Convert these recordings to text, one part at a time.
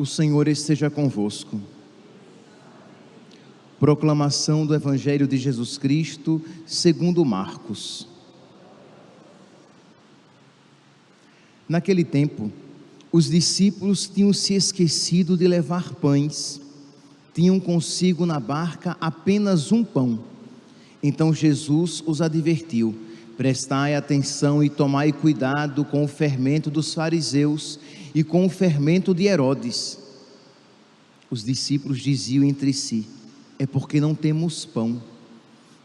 O Senhor esteja convosco. Proclamação do Evangelho de Jesus Cristo, segundo Marcos. Naquele tempo, os discípulos tinham se esquecido de levar pães. Tinham consigo na barca apenas um pão. Então Jesus os advertiu: prestai atenção e tomai cuidado com o fermento dos fariseus e com o fermento de Herodes. Os discípulos diziam entre si: é porque não temos pão.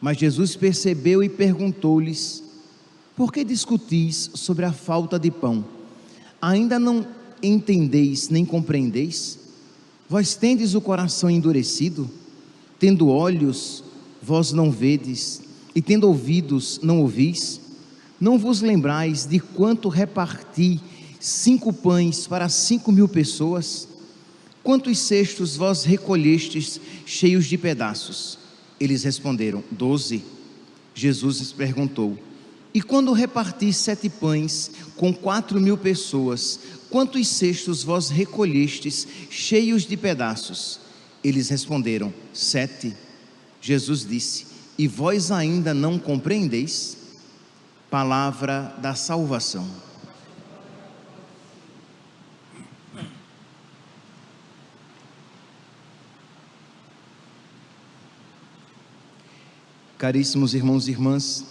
Mas Jesus percebeu e perguntou-lhes: por que discutis sobre a falta de pão? Ainda não entendeis nem compreendeis? Vós tendes o coração endurecido? Tendo olhos, vós não vedes, e tendo ouvidos, não ouvis? Não vos lembrais de quanto reparti 5 pães para 5.000 pessoas? Quantos cestos vós recolhestes cheios de pedaços? Eles responderam: 12. Jesus lhes perguntou: e quando reparti 7 pães com 4.000 pessoas, quantos cestos vós recolhestes cheios de pedaços? Eles responderam: 7. Jesus disse: e vós ainda não compreendeis? Palavra da salvação. Caríssimos irmãos e irmãs,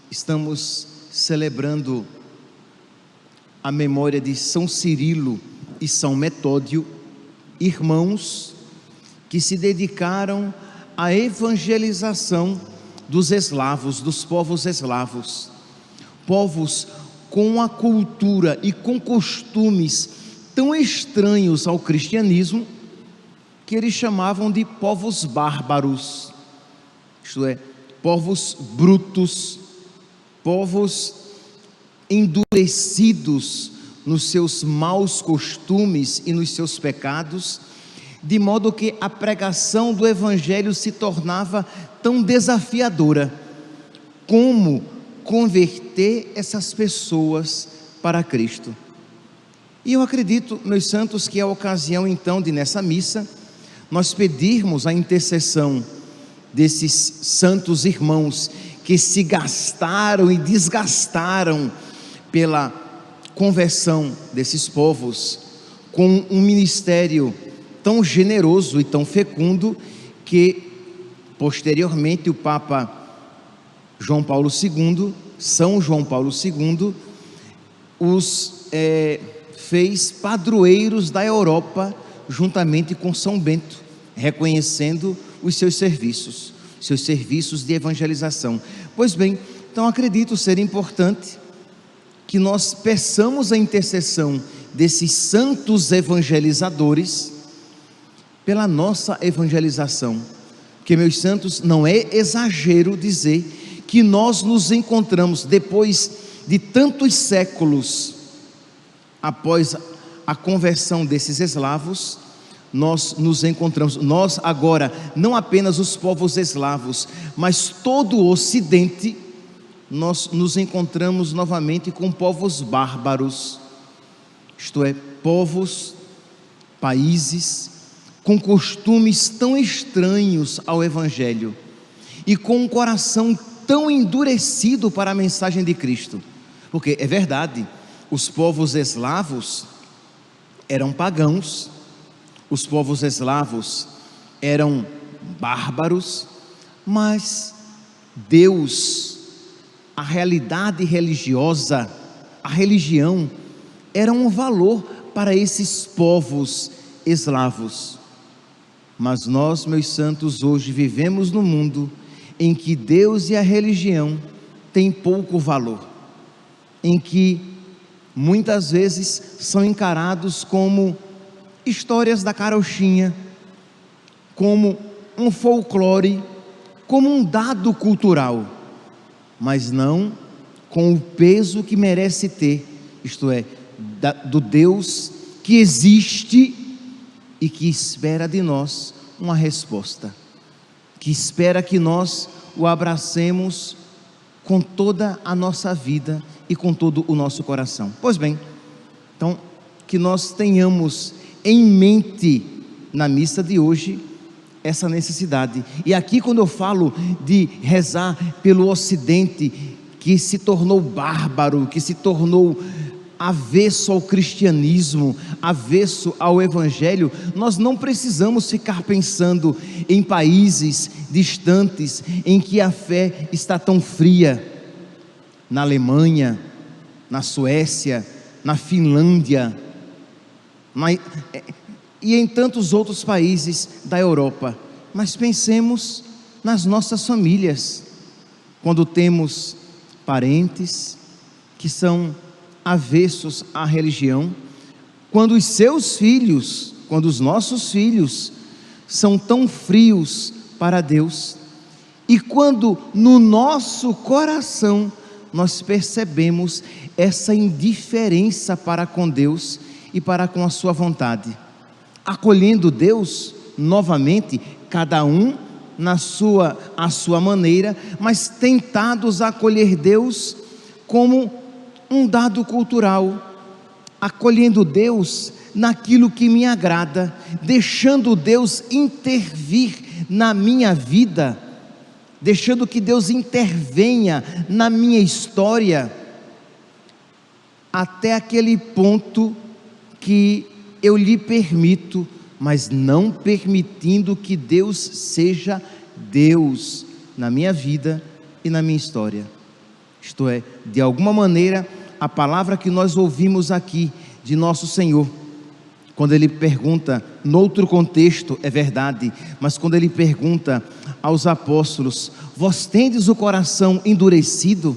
estamos celebrando a memória de São Cirilo e São Metódio, irmãos que se dedicaram à evangelização dos eslavos, dos povos eslavos, povos com uma cultura e com costumes tão estranhos ao cristianismo, que eles chamavam de povos bárbaros, isto é, povos brutos, povos endurecidos nos seus maus costumes e nos seus pecados, de modo que a pregação do Evangelho se tornava tão desafiadora. Como converter essas pessoas para Cristo? E eu acredito, meus santos, que é a ocasião então de nessa missa nós pedirmos a intercessão desses santos irmãos que se gastaram e desgastaram pela conversão desses povos, com um ministério tão generoso e tão fecundo, que posteriormente o Papa João Paulo II, São João Paulo II, os fez padroeiros da Europa, juntamente com São Bento, reconhecendo os seus serviços de evangelização. Pois bem, então acredito ser importante que nós peçamos a intercessão desses santos evangelizadores pela nossa evangelização, porque, meus santos, não é exagero dizer que nós nos encontramos, depois de tantos séculos após a conversão desses eslavos, nós nos encontramos, nós agora, não apenas os povos eslavos, mas todo o Ocidente, nós nos encontramos novamente com povos bárbaros, isto é, povos, países, com costumes tão estranhos ao Evangelho, e com um coração tão endurecido para a mensagem de Cristo, porque é verdade, os povos eslavos eram pagãos, os povos eslavos eram bárbaros, mas Deus, a realidade religiosa, a religião, era um valor para esses povos eslavos. Mas nós, meus santos, hoje vivemos num mundo em que Deus e a religião têm pouco valor, em que muitas vezes são encarados como histórias da carochinha, como um folclore, como um dado cultural, mas não com o peso que merece ter, isto é, do Deus que existe e que espera de nós uma resposta, que espera que nós o abracemos com toda a nossa vida e com todo o nosso coração. Pois bem, então, que nós tenhamos em mente na missa de hoje essa necessidade. E aqui, quando eu falo de rezar pelo Ocidente, que se tornou bárbaro, que se tornou avesso ao cristianismo, avesso ao evangelho, nós não precisamos ficar pensando em países distantes em que a fé está tão fria. Na Alemanha, na Suécia, na Finlândia, e em tantos outros países da Europa. Mas pensemos nas nossas famílias, quando temos parentes que são avessos à religião, quando os seus filhos, quando os nossos filhos são tão frios para Deus, e quando no nosso coração nós percebemos essa indiferença para com Deus e para com a sua vontade, acolhendo Deus novamente, cada um à sua maneira, mas tentados a acolher Deus como um dado cultural, acolhendo Deus naquilo que me agrada, deixando Deus intervir na minha vida, deixando que Deus intervenha na minha história, até aquele ponto que eu lhe permito, mas não permitindo que Deus seja Deus na minha vida e na minha história. Isto é, de alguma maneira, a palavra que nós ouvimos aqui de nosso Senhor, quando Ele pergunta, noutro contexto, é verdade, mas quando Ele pergunta aos apóstolos: vós tendes o coração endurecido?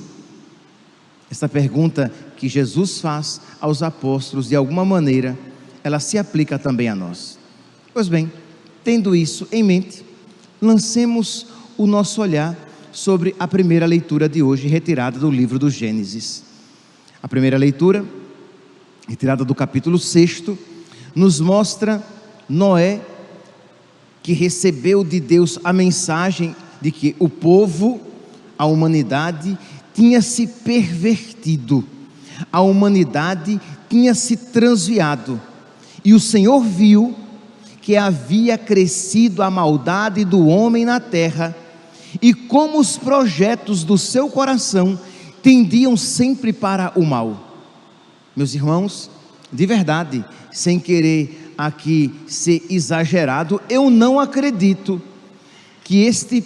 Essa pergunta que Jesus faz aos apóstolos, de alguma maneira, ela se aplica também a nós. Pois bem, tendo isso em mente, lancemos o nosso olhar sobre a primeira leitura de hoje, retirada do livro do Gênesis. A primeira leitura, retirada do capítulo 6, nos mostra Noé, que recebeu de Deus a mensagem de que o povo, a humanidade, tinha se pervertido, a humanidade tinha se transviado, e o Senhor viu que havia crescido a maldade do homem na terra, e como os projetos do seu coração tendiam sempre para o mal. Meus irmãos, de verdade, sem querer aqui ser exagerado, eu não acredito que este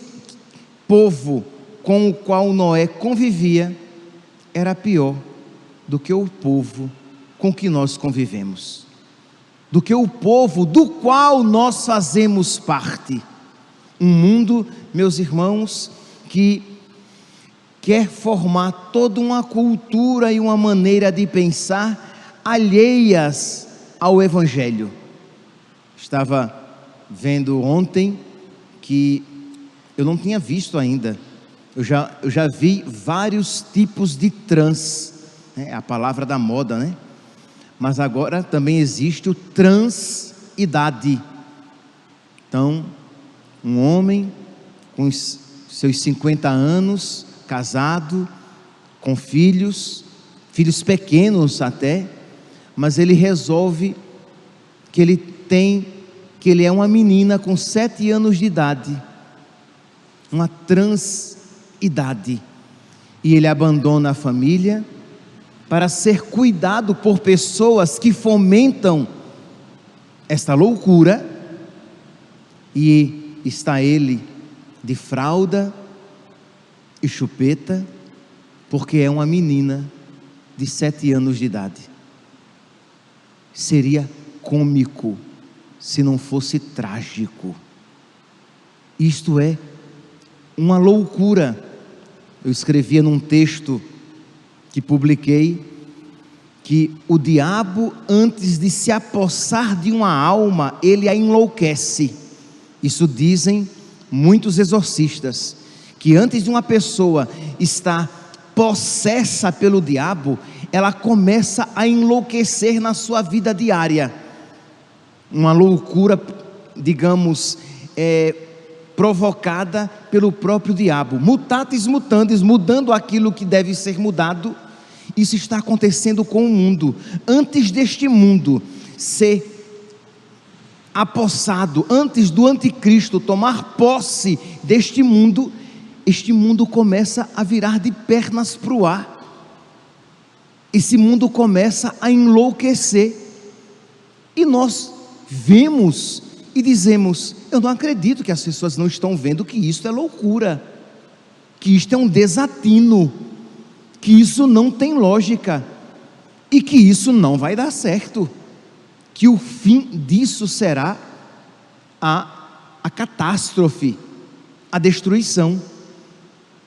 povo com o qual Noé convivia era pior do que o povo com que nós convivemos, do que o povo do qual nós fazemos parte. Um mundo, meus irmãos, que quer formar toda uma cultura e uma maneira de pensar alheias ao Evangelho. Estava vendo ontem que eu não tinha visto ainda, eu já vi vários tipos de trans, né? A palavra da moda, né? Mas agora também existe o transidade. Então, um homem com seus 50 anos, casado, com filhos pequenos até, mas ele resolve que ele é uma menina com 7 anos de idade, uma transidade, e ele abandona a família para ser cuidado por pessoas que fomentam esta loucura, e está ele de fralda e chupeta, porque é uma menina de 7 anos de idade. Seria cômico se não fosse trágico. Isto é uma loucura. Eu escrevia num texto que publiquei que o diabo, antes de se apossar de uma alma, ele a enlouquece. Isso dizem muitos exorcistas, que antes de uma pessoa estar possessa pelo diabo, ela começa a enlouquecer na sua vida diária. Uma loucura, digamos, provocada pelo próprio diabo. Mutatis mutandis, mudando aquilo que deve ser mudado. Isso está acontecendo com o mundo. Antes deste mundo ser apossado, antes do anticristo tomar posse deste mundo, este mundo começa a virar de pernas para o ar. Esse mundo começa a enlouquecer. E nós vemos e dizemos: eu não acredito que as pessoas não estão vendo que isso é loucura, que isto é um desatino, que isso não tem lógica, e que isso não vai dar certo, que o fim disso será a catástrofe, a destruição.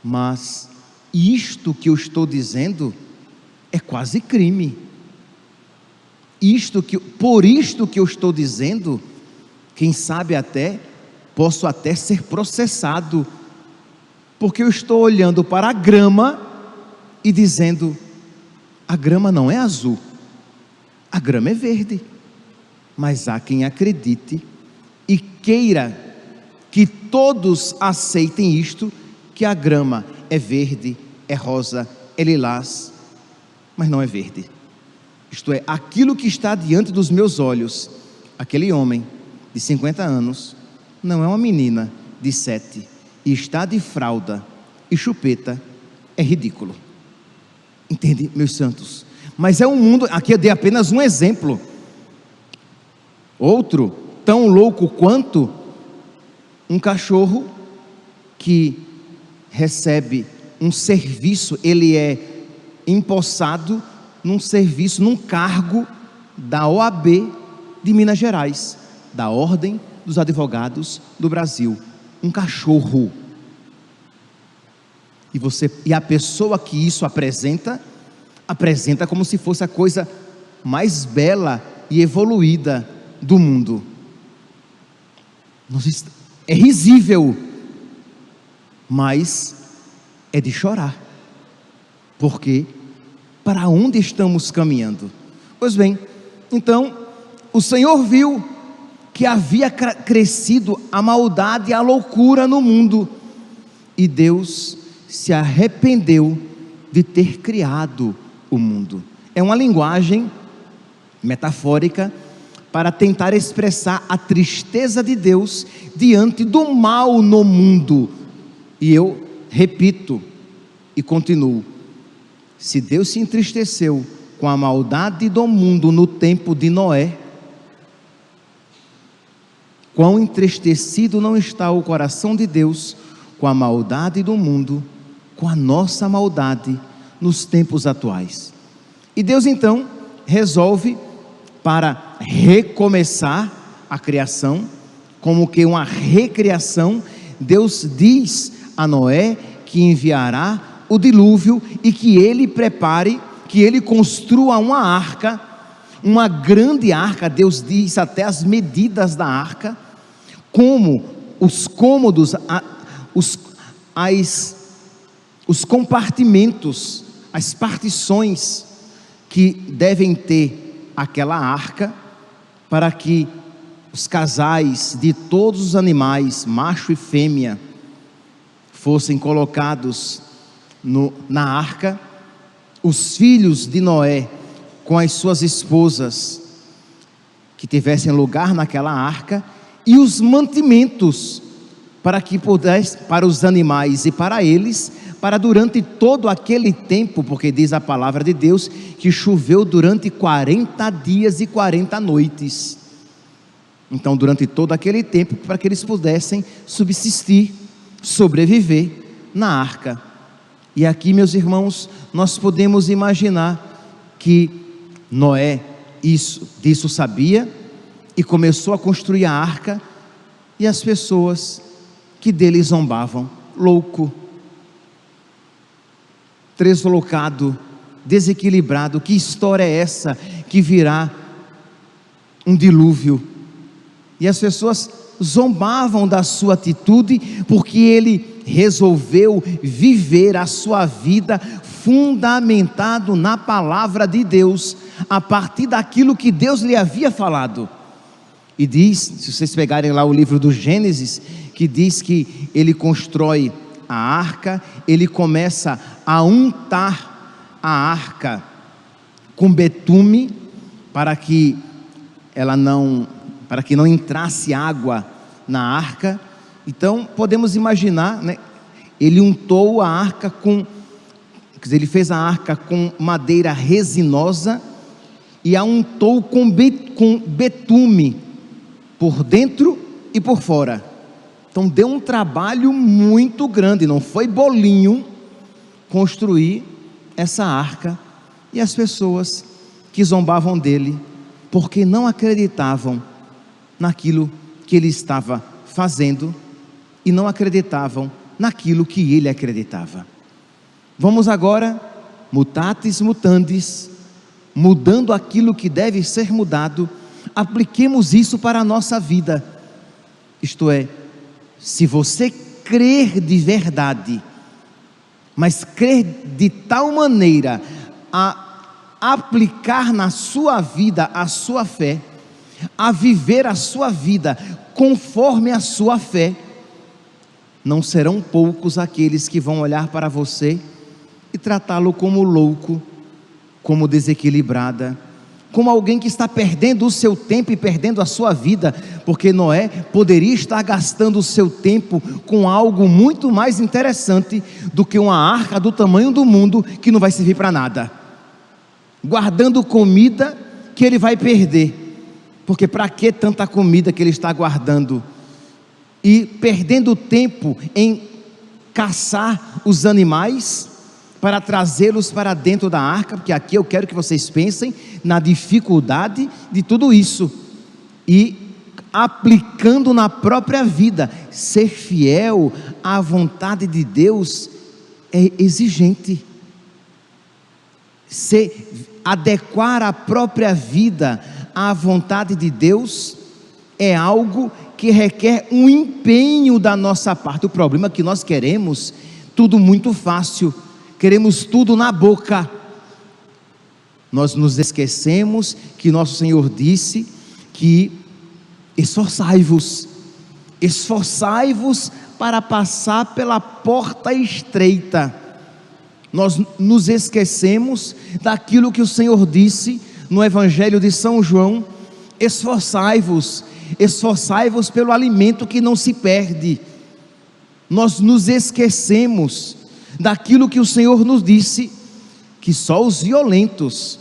Mas isto que eu estou dizendo é quase crime. Por isto que eu estou dizendo, quem sabe posso até ser processado, porque eu estou olhando para a grama e dizendo: a grama não é azul, a grama é verde. Mas há quem acredite e queira que todos aceitem isto, que a grama é verde, é rosa, é lilás, mas não é verde. Isto é, aquilo que está diante dos meus olhos, aquele homem de 50 anos, não é uma menina de 7, e está de fralda e chupeta, é ridículo. Entende, meus santos? Mas é um mundo, aqui eu dei apenas um exemplo. Outro, tão louco quanto um cachorro que recebe um serviço, ele é empossado num serviço, num cargo da OAB de Minas Gerais, da Ordem dos Advogados do Brasil. Um cachorro. E a pessoa que isso apresenta como se fosse a coisa mais bela e evoluída do mundo. É risível, mas é de chorar, porque para onde estamos caminhando? Pois bem, então o Senhor viu que havia crescido a maldade e a loucura no mundo, e Deus se arrependeu de ter criado o mundo. É uma linguagem metafórica para tentar expressar a tristeza de Deus diante do mal no mundo. E eu repito e continuo: se Deus se entristeceu com a maldade do mundo no tempo de Noé, quão entristecido não está o coração de Deus com a maldade do mundo, com a nossa maldade nos tempos atuais. E Deus então resolve, para recomeçar a criação, como que uma recriação, Deus diz a Noé que enviará o dilúvio e que ele prepare, que ele construa uma arca, uma grande arca. Deus diz até as medidas da arca, como os cômodos, os compartimentos, as partições que devem ter aquela arca, para que os casais de todos os animais, macho e fêmea, fossem colocados na arca, os filhos de Noé com as suas esposas que tivessem lugar naquela arca, e os mantimentos para os animais e para eles, para durante todo aquele tempo, porque diz a palavra de Deus que choveu durante 40 dias e 40 noites. Então, durante todo aquele tempo, para que eles pudessem subsistir, sobreviver na arca. E aqui, meus irmãos, nós podemos imaginar que Noé disso sabia e começou a construir a arca, e as pessoas que dele zombavam: louco, deslocado, desequilibrado, que história é essa que virá um dilúvio? E as pessoas zombavam da sua atitude, porque ele resolveu viver a sua vida fundamentado na palavra de Deus, a partir daquilo que Deus lhe havia falado. E diz, se vocês pegarem lá o livro do Gênesis, que diz que ele constrói a arca, ele começa a untar a arca com betume, para que ela não para que não entrasse água na arca. Então podemos imaginar, né? Ele untou a arca ele fez a arca com madeira resinosa e a untou com betume por dentro e por fora. Então deu um trabalho muito grande, não foi bolinho construir essa arca. E as pessoas que zombavam dele, porque não acreditavam naquilo que ele estava fazendo e não acreditavam naquilo que ele acreditava. Vamos agora, mutatis mutandis, mudando aquilo que deve ser mudado, apliquemos isso para a nossa vida. Isto é, se você crer de verdade, mas crer de tal maneira a aplicar na sua vida a sua fé, a viver a sua vida conforme a sua fé, não serão poucos aqueles que vão olhar para você e tratá-lo como louco, como desequilibrada, como alguém que está perdendo o seu tempo e perdendo a sua vida, porque Noé poderia estar gastando o seu tempo com algo muito mais interessante do que uma arca do tamanho do mundo que não vai servir para nada, guardando comida que ele vai perder, porque para que tanta comida que ele está guardando e perdendo tempo em caçar os animais para trazê-los para dentro da arca? Porque aqui eu quero que vocês pensem na dificuldade de tudo isso e aplicando na própria vida. Ser fiel à vontade de Deus é exigente. Adequar a própria vida à vontade de Deus é algo que requer um empenho da nossa parte. O problema é que nós queremos tudo muito fácil, queremos tudo na boca. Nós nos esquecemos que nosso Senhor disse que esforçai-vos para passar pela porta estreita. Nós nos esquecemos daquilo que o Senhor disse no Evangelho de São João: esforçai-vos pelo alimento que não se perde. Nós nos esquecemos daquilo que o Senhor nos disse, que só os violentos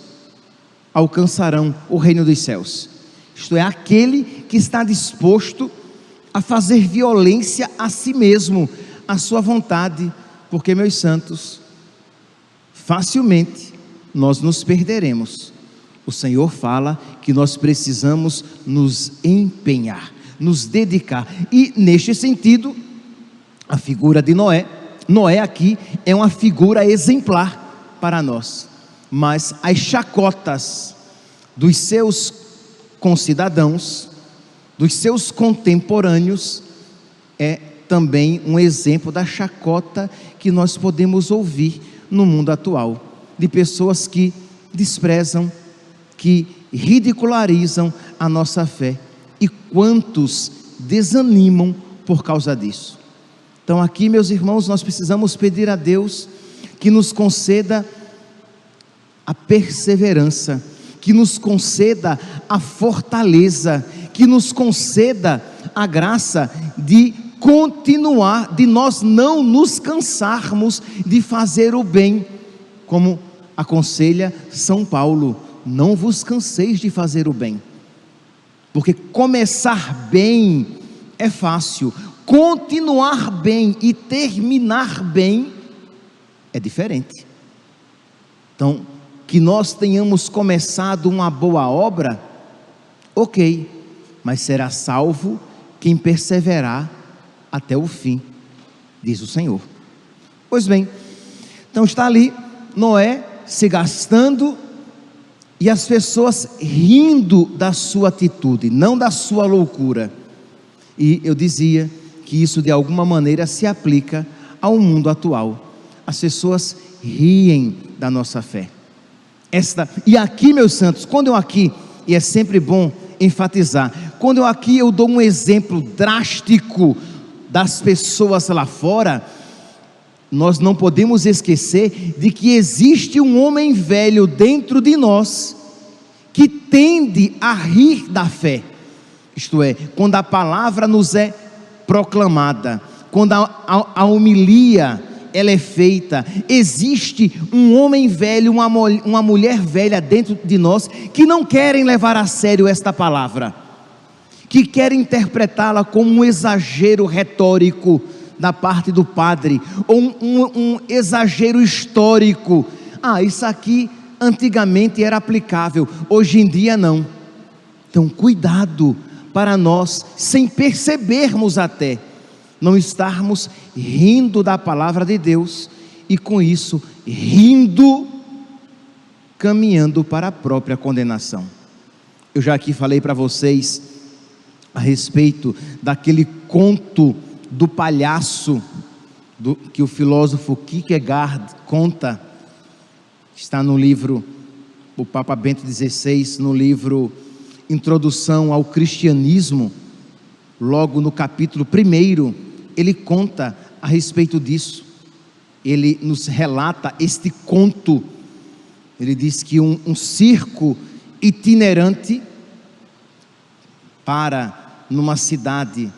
alcançarão o reino dos céus. Isto é, aquele que está disposto a fazer violência a si mesmo, à sua vontade, porque, meus santos, facilmente nós nos perderemos. O Senhor fala que nós precisamos nos empenhar, nos dedicar, e neste sentido, a figura de Noé aqui é uma figura exemplar para nós, mas as chacotas dos seus concidadãos, dos seus contemporâneos, é também um exemplo da chacota que nós podemos ouvir no mundo atual, de pessoas que desprezam, que ridicularizam a nossa fé, e quantos desanimam por causa disso. Então aqui, meus irmãos, nós precisamos pedir a Deus que nos conceda a perseverança, que nos conceda a fortaleza, que nos conceda a graça de continuar, de nós não nos cansarmos de fazer o bem, como aconselha São Paulo: não vos canseis de fazer o bem, porque começar bem é fácil, continuar bem e terminar bem é diferente. Então, que nós tenhamos começado uma boa obra, ok, mas será salvo quem perseverar até o fim, diz o Senhor. Pois bem, então está ali Noé se gastando e as pessoas rindo da sua atitude, não da sua loucura. E eu dizia que isso de alguma maneira se aplica ao mundo atual. As pessoas riem da nossa fé. E aqui, meus santos, quando eu aqui, e é sempre bom enfatizar, quando eu dou um exemplo drástico das pessoas lá fora, nós não podemos esquecer de que existe um homem velho dentro de nós, que tende a rir da fé. Isto é, quando a palavra nos é proclamada, quando a homilia ela é feita, existe um homem velho, uma mulher velha dentro de nós, que não querem levar a sério esta palavra, que querem interpretá-la como um exagero retórico da parte do padre, ou um exagero histórico. Isso aqui antigamente era aplicável, hoje em dia não. Então cuidado para nós, sem percebermos até, não estarmos rindo da palavra de Deus, e com isso, rindo, caminhando para a própria condenação. Eu já aqui falei para vocês a respeito daquele conto do palhaço, que o filósofo Kierkegaard conta, está no livro, o Papa Bento XVI, no livro Introdução ao Cristianismo, logo no capítulo 1, ele conta a respeito disso. Ele nos relata este conto. Ele diz que um circo itinerante para numa cidade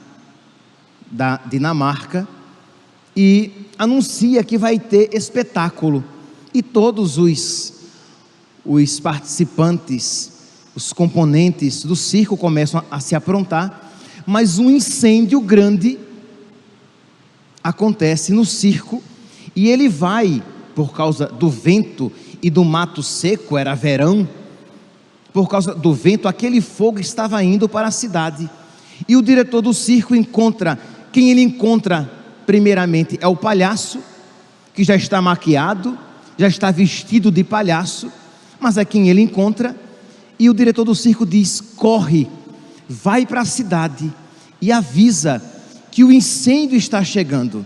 da Dinamarca e anuncia que vai ter espetáculo, e todos os participantes, os componentes do circo começam a se aprontar, mas um incêndio grande acontece no circo, e ele vai, por causa do vento e do mato seco, era verão, por causa do vento, aquele fogo estava indo para a cidade, e o diretor do circo quem ele encontra primeiramente é o palhaço, que já está maquiado, já está vestido de palhaço, mas é quem ele encontra, e o diretor do circo diz: corre, vai para a cidade e avisa que o incêndio está chegando.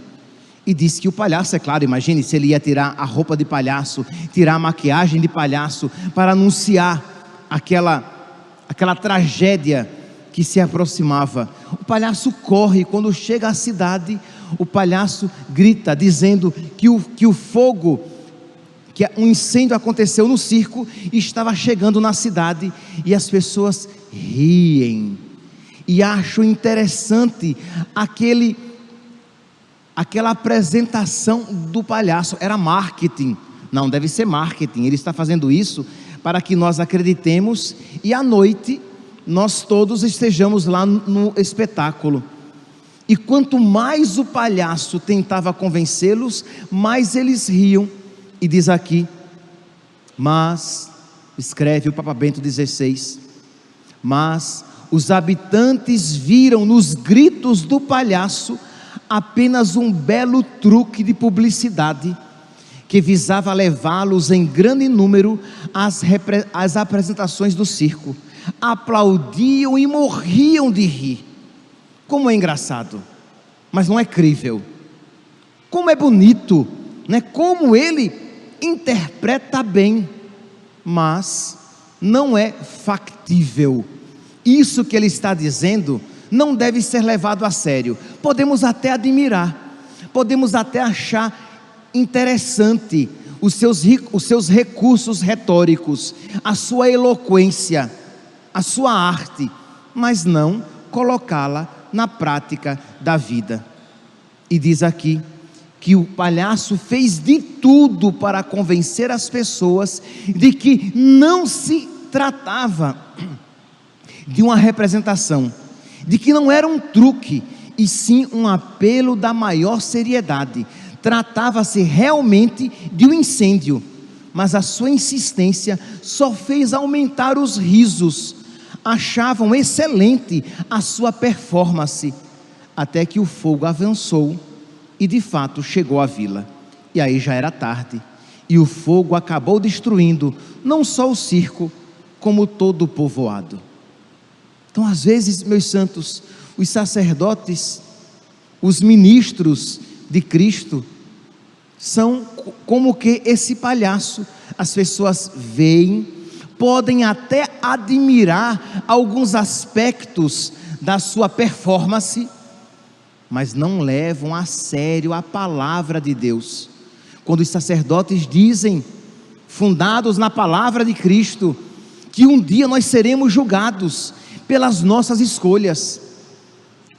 E diz que o palhaço, é claro, imagine se ele ia tirar a roupa de palhaço, tirar a maquiagem de palhaço, para anunciar aquela tragédia que se aproximava. O palhaço corre, quando chega à cidade, o palhaço grita, dizendo que o fogo, que um incêndio aconteceu no circo e estava chegando na cidade, e as pessoas riem e acham interessante aquela apresentação do palhaço. Era marketing. Não, deve ser marketing. Ele está fazendo isso para que nós acreditemos, e à noite nós todos estejamos lá no espetáculo. E quanto mais o palhaço tentava convencê-los, mais eles riam. E diz aqui, mas, escreve o Papa Bento XVI, mas os habitantes viram nos gritos do palhaço apenas um belo truque de publicidade, que visava levá-los em grande número às apresentações do circo. Aplaudiam e morriam de rir. Como é engraçado, mas não é crível. Como é bonito, né? Como ele interpreta bem, mas não é factível. Isso que ele está dizendo não deve ser levado a sério. Podemos até admirar, podemos até achar interessante os seus recursos retóricos, a sua eloquência, a sua arte, mas não colocá-la na prática da vida. E diz aqui que o palhaço fez de tudo para convencer as pessoas de que não se tratava de uma representação, de que não era um truque, e sim um apelo da maior seriedade. Tratava-se realmente de um incêndio, mas a sua insistência só fez aumentar os risos. Achavam excelente a sua performance, até que o fogo avançou e de fato chegou à vila. E aí já era tarde, e o fogo acabou destruindo não só o circo, como todo o povoado. Então, às vezes, meus santos, os sacerdotes, os ministros de Cristo, são como que esse palhaço. As pessoas veem, podem até admirar alguns aspectos da sua performance, mas não levam a sério a palavra de Deus. Quando os sacerdotes dizem, fundados na palavra de Cristo, que um dia nós seremos julgados, pelas nossas escolhas.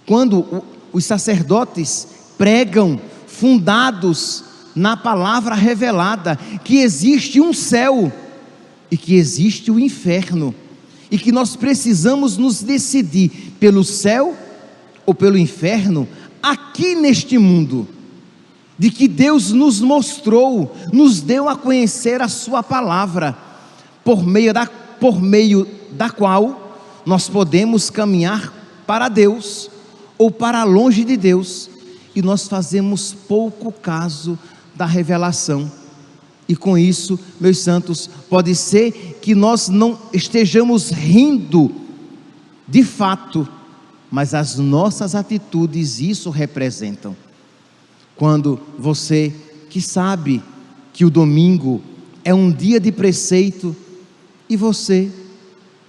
Quando os sacerdotes pregam, fundados na palavra revelada, que existe um céu e que existe o inferno, e que nós precisamos nos decidir pelo céu ou pelo inferno, aqui neste mundo, de que Deus nos mostrou, nos deu a conhecer a sua palavra, por meio da qual nós podemos caminhar para Deus ou para longe de Deus, e nós fazemos pouco caso da revelação. E com isso, meus santos, pode ser que nós não estejamos rindo de fato, mas as nossas atitudes isso representam. Quando você que sabe que o domingo é um dia de preceito e você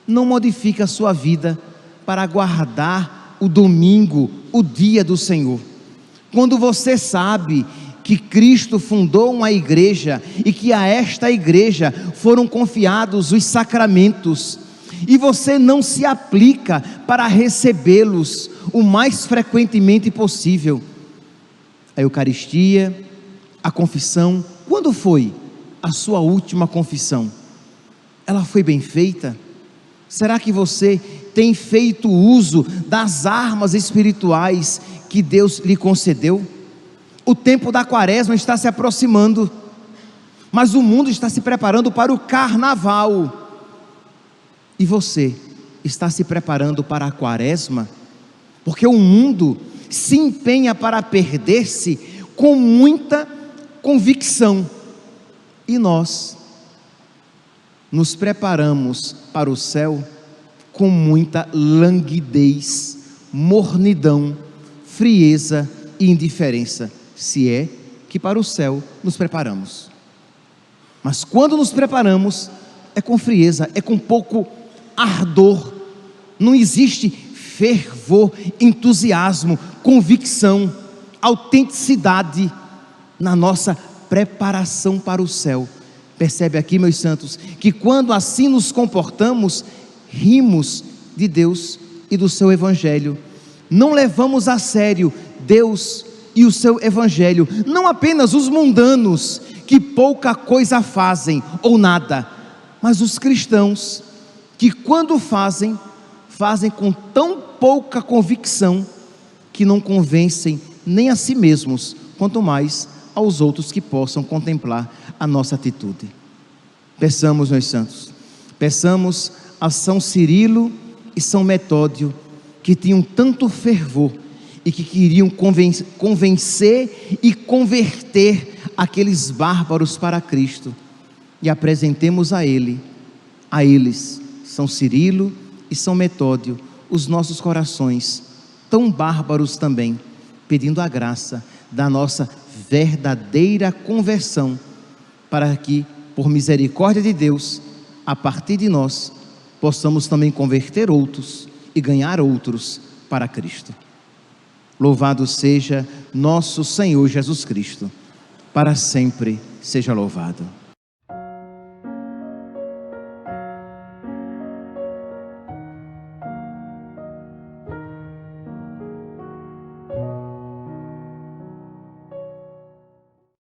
não modifica a sua vida para guardar o domingo, o dia do Senhor. Quando você sabe que Cristo fundou uma igreja e que a esta igreja foram confiados os sacramentos, e você não se aplica para recebê-los o mais frequentemente possível. A Eucaristia, a confissão, quando foi a sua última confissão? Ela foi bem feita? Será que você tem feito uso das armas espirituais que Deus lhe concedeu? O tempo da quaresma está se aproximando, mas o mundo está se preparando para o carnaval. E você está se preparando para a quaresma? Porque o mundo se empenha para perder-se com muita convicção, e nós nos preparamos para o céu com muita languidez, mornidão, frieza e indiferença, se é que para o céu nos preparamos. Mas quando nos preparamos, é com frieza, é com pouco ardor, não existe fervor, entusiasmo, convicção, autenticidade na nossa preparação para o céu. Percebe aqui, meus santos, que quando assim nos comportamos, rimos de Deus e do seu Evangelho, não levamos a sério Deus e o seu Evangelho, não apenas os mundanos, que pouca coisa fazem ou nada, mas os cristãos, que quando fazem com tão pouca convicção, que não convencem nem a si mesmos, quanto mais aos outros que possam contemplar a nossa atitude. Peçamos, meus santos, peçamos a São Cirilo e São Metódio, que tinham tanto fervor e que queriam convencer e converter aqueles bárbaros para Cristo, e apresentemos a eles, São Cirilo e São Metódio, os nossos corações, tão bárbaros também, pedindo a graça da nossa verdadeira conversão, para que, por misericórdia de Deus, a partir de nós, possamos também converter outros e ganhar outros para Cristo. Louvado seja nosso Senhor Jesus Cristo, para sempre seja louvado.